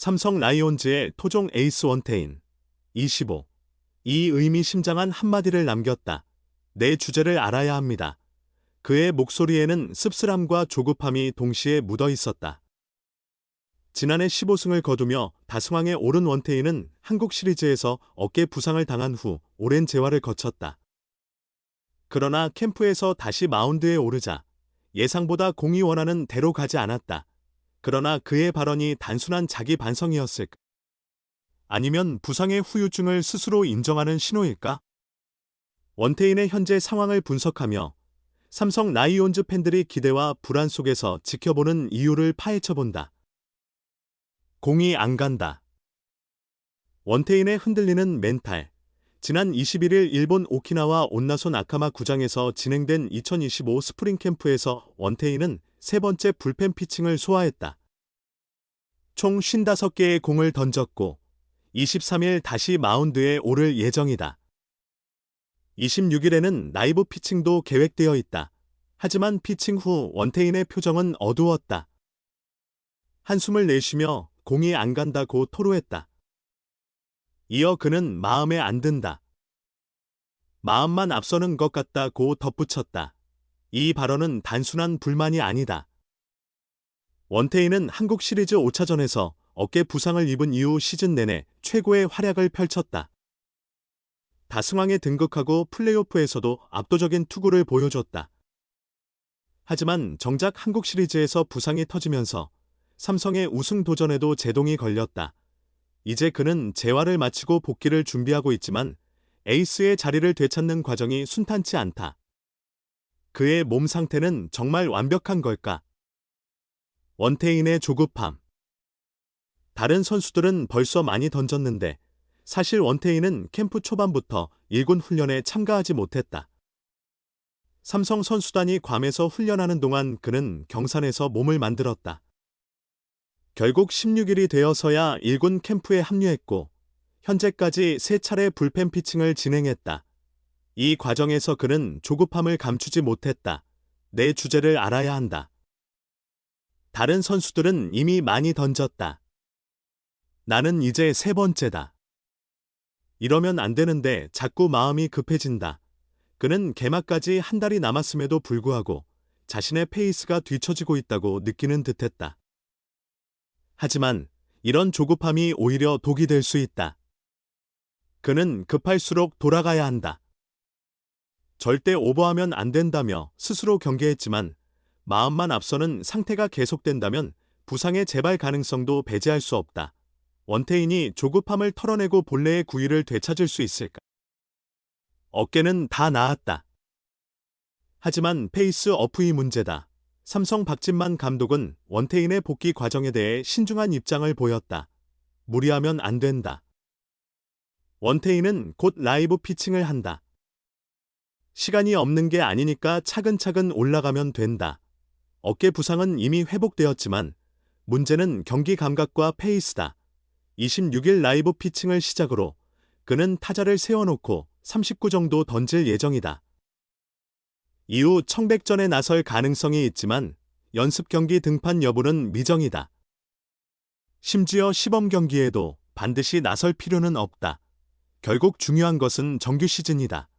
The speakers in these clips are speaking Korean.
삼성 라이온즈의 토종 에이스 원태인 25. 이 의미심장한 한마디를 남겼다. 내 주제를 알아야 합니다. 그의 목소리에는 씁쓸함과 조급함이 동시에 묻어 있었다. 지난해 15승을 거두며 다승왕에 오른 원태인은 한국 시리즈에서 어깨 부상을 당한 후 오랜 재활을 거쳤다. 그러나 캠프에서 다시 마운드에 오르자 예상보다 공이 원하는 대로 가지 않았다. 그러나 그의 발언이 단순한 자기 반성이었을까? 아니면 부상의 후유증을 스스로 인정하는 신호일까? 원태인의 현재 상황을 분석하며 삼성 라이온즈 팬들이 기대와 불안 속에서 지켜보는 이유를 파헤쳐본다. 공이 안 간다. 원태인의 흔들리는 멘탈. 지난 21일 일본 오키나와 온나소 나카마 구장에서 진행된 2025 스프링 캠프에서 원태인은 세 번째 불펜 피칭을 소화했다. 총 55개의 공을 던졌고 23일 다시 마운드에 오를 예정이다. 26일에는 라이브 피칭도 계획되어 있다. 하지만 피칭 후 원태인의 표정은 어두웠다. 한숨을 내쉬며 공이 안 간다고 토로했다. 이어 그는 마음에 안 든다. 마음만 앞서는 것 같다고 덧붙였다. 이 발언은 단순한 불만이 아니다. 원태인은 한국 시리즈 5차전에서 어깨 부상을 입은 이후 시즌 내내 최고의 활약을 펼쳤다. 다승왕에 등극하고 플레이오프에서도 압도적인 투구를 보여줬다. 하지만 정작 한국 시리즈에서 부상이 터지면서 삼성의 우승 도전에도 제동이 걸렸다. 이제 그는 재활을 마치고 복귀를 준비하고 있지만 에이스의 자리를 되찾는 과정이 순탄치 않다. 그의 몸 상태는 정말 완벽한 걸까? 원태인의 조급함. 다른 선수들은 벌써 많이 던졌는데 사실 원태인은 캠프 초반부터 1군 훈련에 참가하지 못했다. 삼성 선수단이 괌에서 훈련하는 동안 그는 경산에서 몸을 만들었다. 결국 16일이 되어서야 1군 캠프에 합류했고 현재까지 3차례 불펜 피칭을 진행했다. 이 과정에서 그는 조급함을 감추지 못했다. 내 주제를 알아야 한다. 다른 선수들은 이미 많이 던졌다. 나는 이제 세 번째다. 이러면 안 되는데 자꾸 마음이 급해진다. 그는 개막까지 한 달이 남았음에도 불구하고 자신의 페이스가 뒤처지고 있다고 느끼는 듯했다. 하지만 이런 조급함이 오히려 독이 될 수 있다. 그는 급할수록 돌아가야 한다. 절대 오버하면 안 된다며 스스로 경계했지만 마음만 앞서는 상태가 계속된다면 부상의 재발 가능성도 배제할 수 없다. 원태인이 조급함을 털어내고 본래의 구위를 되찾을 수 있을까? 어깨는 다 나았다. 하지만 페이스 어프이 문제다. 삼성 박진만 감독은 원태인의 복귀 과정에 대해 신중한 입장을 보였다. 무리하면 안 된다. 원태인은 곧 라이브 피칭을 한다. 시간이 없는 게 아니니까 차근차근 올라가면 된다. 어깨 부상은 이미 회복되었지만 문제는 경기 감각과 페이스다. 26일 라이브 피칭을 시작으로 그는 타자를 세워놓고 39 정도 던질 예정이다. 이후 청백전에 나설 가능성이 있지만 연습 경기 등판 여부는 미정이다. 심지어 시범 경기에도 반드시 나설 필요는 없다. 결국 중요한 것은 정규 시즌이다.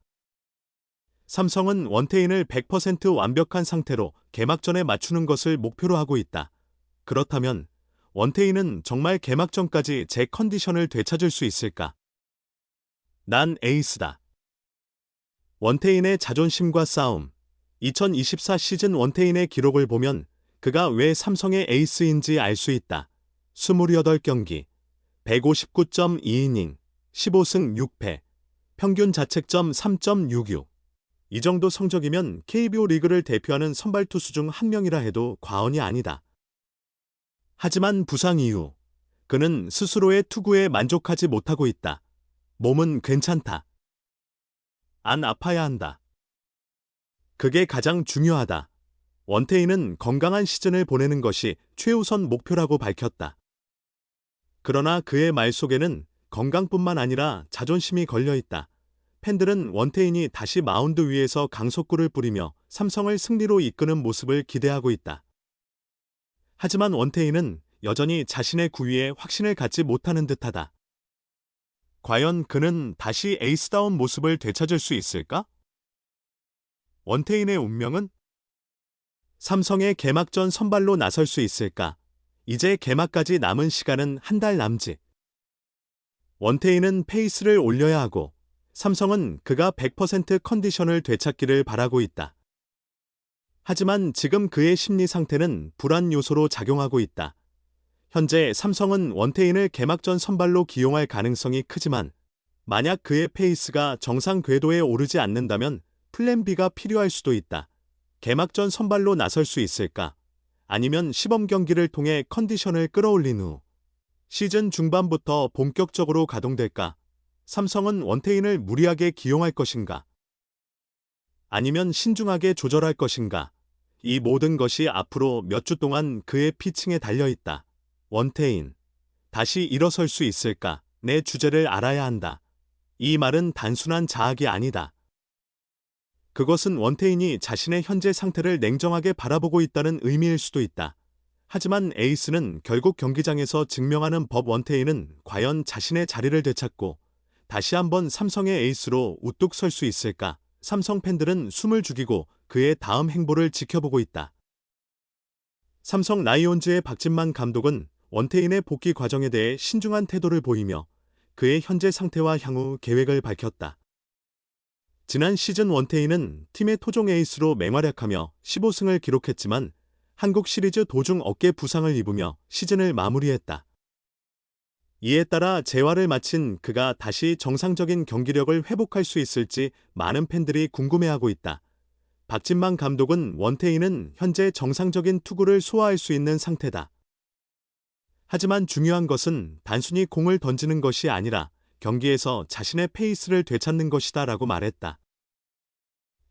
삼성은 원태인을 100% 완벽한 상태로 개막전에 맞추는 것을 목표로 하고 있다. 그렇다면 원태인은 정말 개막전까지 제 컨디션을 되찾을 수 있을까? 난 에이스다. 원태인의 자존심과 싸움. 2024 시즌 원태인의 기록을 보면 그가 왜 삼성의 에이스인지 알 수 있다. 28경기, 159.2이닝, 15승 6패, 평균 자책점 3.66. 이 정도 성적이면 KBO 리그를 대표하는 선발 투수 중 한 명이라 해도 과언이 아니다. 하지만 부상 이후 그는 스스로의 투구에 만족하지 못하고 있다. 몸은 괜찮다. 안 아파야 한다. 그게 가장 중요하다. 원태인은 건강한 시즌을 보내는 것이 최우선 목표라고 밝혔다. 그러나 그의 말 속에는 건강뿐만 아니라 자존심이 걸려 있다. 팬들은 원태인이 다시 마운드 위에서 강속구를 뿌리며 삼성을 승리로 이끄는 모습을 기대하고 있다. 하지만 원태인은 여전히 자신의 구위에 확신을 갖지 못하는 듯하다. 과연 그는 다시 에이스다운 모습을 되찾을 수 있을까? 원태인의 운명은? 삼성의 개막전 선발로 나설 수 있을까? 이제 개막까지 남은 시간은 한 달 남짓. 원태인은 페이스를 올려야 하고 삼성은 그가 100% 컨디션을 되찾기를 바라고 있다. 하지만 지금 그의 심리 상태는 불안 요소로 작용하고 있다. 현재 삼성은 원태인을 개막전 선발로 기용할 가능성이 크지만 만약 그의 페이스가 정상 궤도에 오르지 않는다면 플랜 B가 필요할 수도 있다. 개막전 선발로 나설 수 있을까? 아니면 시범 경기를 통해 컨디션을 끌어올린 후 시즌 중반부터 본격적으로 가동될까? 삼성은 원태인을 무리하게 기용할 것인가? 아니면 신중하게 조절할 것인가? 이 모든 것이 앞으로 몇 주 동안 그의 피칭에 달려있다. 원태인, 다시 일어설 수 있을까? 내 주제를 알아야 한다. 이 말은 단순한 자학이 아니다. 그것은 원태인이 자신의 현재 상태를 냉정하게 바라보고 있다는 의미일 수도 있다. 하지만 에이스는 결국 경기장에서 증명하는 법. 원태인은 과연 자신의 자리를 되찾고 다시 한번 삼성의 에이스로 우뚝 설 수 있을까? 삼성 팬들은 숨을 죽이고 그의 다음 행보를 지켜보고 있다. 삼성 라이온즈의 박진만 감독은 원태인의 복귀 과정에 대해 신중한 태도를 보이며 그의 현재 상태와 향후 계획을 밝혔다. 지난 시즌 원태인은 팀의 토종 에이스로 맹활약하며 15승을 기록했지만 한국 시리즈 도중 어깨 부상을 입으며 시즌을 마무리했다. 이에 따라 재활을 마친 그가 다시 정상적인 경기력을 회복할 수 있을지 많은 팬들이 궁금해하고 있다. 박진만 감독은 원태인은 현재 정상적인 투구를 소화할 수 있는 상태다. 하지만 중요한 것은 단순히 공을 던지는 것이 아니라 경기에서 자신의 페이스를 되찾는 것이다 라고 말했다.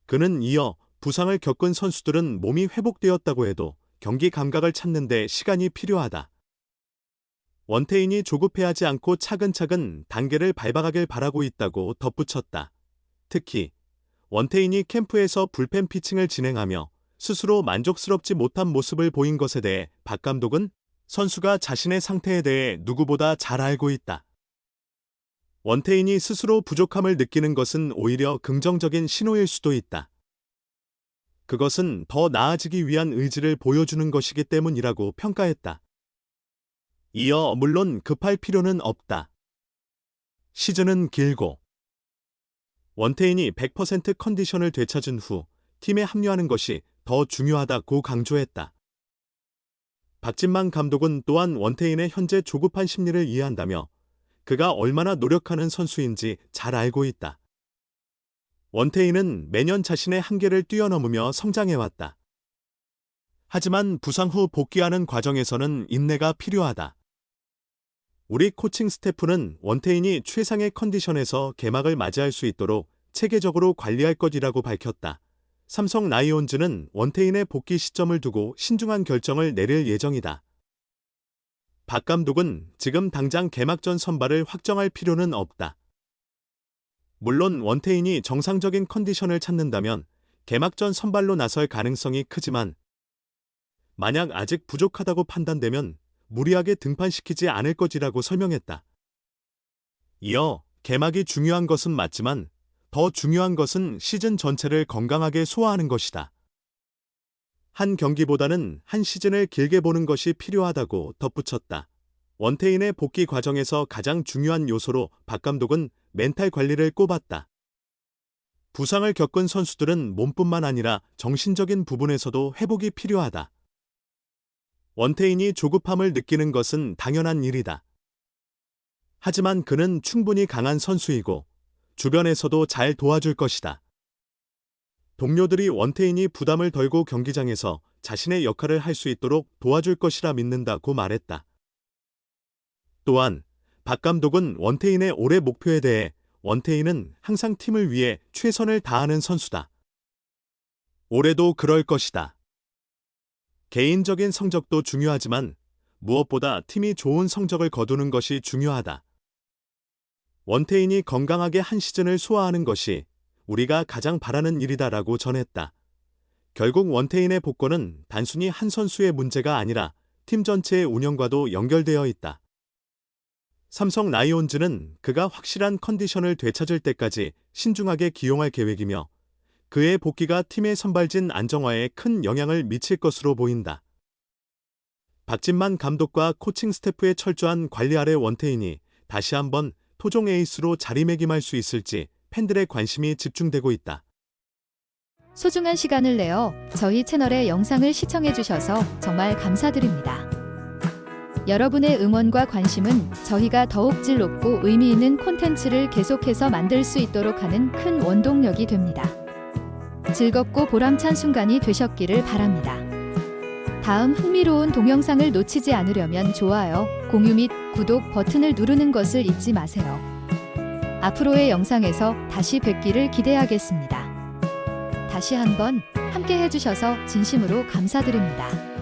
그는 이어 부상을 겪은 선수들은 몸이 회복되었다고 해도 경기 감각을 찾는 데 시간이 필요하다. 원태인이 조급해하지 않고 차근차근 단계를 밟아가길 바라고 있다고 덧붙였다. 특히 원태인이 캠프에서 불펜 피칭을 진행하며 스스로 만족스럽지 못한 모습을 보인 것에 대해 박 감독은 선수가 자신의 상태에 대해 누구보다 잘 알고 있다. 원태인이 스스로 부족함을 느끼는 것은 오히려 긍정적인 신호일 수도 있다. 그것은 더 나아지기 위한 의지를 보여주는 것이기 때문이라고 평가했다. 이어 물론 급할 필요는 없다. 시즌은 길고 원태인이 100% 컨디션을 되찾은 후 팀에 합류하는 것이 더 중요하다고 강조했다. 박진만 감독은 또한 원태인의 현재 조급한 심리를 이해한다며 그가 얼마나 노력하는 선수인지 잘 알고 있다. 원태인은 매년 자신의 한계를 뛰어넘으며 성장해왔다. 하지만 부상 후 복귀하는 과정에서는 인내가 필요하다. 우리 코칭 스태프는 원태인이 최상의 컨디션에서 개막을 맞이할 수 있도록 체계적으로 관리할 것이라고 밝혔다. 삼성 라이온즈는 원태인의 복귀 시점을 두고 신중한 결정을 내릴 예정이다. 박 감독은 지금 당장 개막전 선발을 확정할 필요는 없다. 물론 원태인이 정상적인 컨디션을 찾는다면 개막전 선발로 나설 가능성이 크지만 만약 아직 부족하다고 판단되면 무리하게 등판시키지 않을 것이라고 설명했다. 이어 개막이 중요한 것은 맞지만 더 중요한 것은 시즌 전체를 건강하게 소화하는 것이다. 한 경기보다는 한 시즌을 길게 보는 것이 필요하다고 덧붙였다. 원태인의 복귀 과정에서 가장 중요한 요소로 박 감독은 멘탈 관리를 꼽았다. 부상을 겪은 선수들은 몸뿐만 아니라 정신적인 부분에서도 회복이 필요하다. 원태인이 조급함을 느끼는 것은 당연한 일이다. 하지만 그는 충분히 강한 선수이고 주변에서도 잘 도와줄 것이다. 동료들이 원태인이 부담을 덜고 경기장에서 자신의 역할을 할 수 있도록 도와줄 것이라 믿는다고 말했다. 또한 박 감독은 원태인의 올해 목표에 대해 원태인은 항상 팀을 위해 최선을 다하는 선수다. 올해도 그럴 것이다. 개인적인 성적도 중요하지만 무엇보다 팀이 좋은 성적을 거두는 것이 중요하다. 원태인이 건강하게 한 시즌을 소화하는 것이 우리가 가장 바라는 일이다라고 전했다. 결국 원태인의 복권은 단순히 한 선수의 문제가 아니라 팀 전체의 운영과도 연결되어 있다. 삼성 라이온즈는 그가 확실한 컨디션을 되찾을 때까지 신중하게 기용할 계획이며 그의 복귀가 팀의 선발진 안정화에 큰 영향을 미칠 것으로 보인다. 박진만 감독과 코칭 스태프의 철저한 관리 아래 원태인이 다시 한번 토종 에이스로 자리매김할 수 있을지 팬들의 관심이 집중되고 있다. 소중한 시간을 내어 저희 채널의 영상을 시청해주셔서 정말 감사드립니다. 여러분의 응원과 관심은 저희가 더욱 질 높고 의미 있는 콘텐츠를 계속해서 만들 수 있도록 하는 큰 원동력이 됩니다. 즐겁고 보람찬 순간이 되셨기를 바랍니다. 다음 흥미로운 동영상을 놓치지 않으려면 좋아요, 공유 및 구독 버튼을 누르는 것을 잊지 마세요. 앞으로의 영상에서 다시 뵙기를 기대하겠습니다. 다시 한번 함께 해주셔서 진심으로 감사드립니다.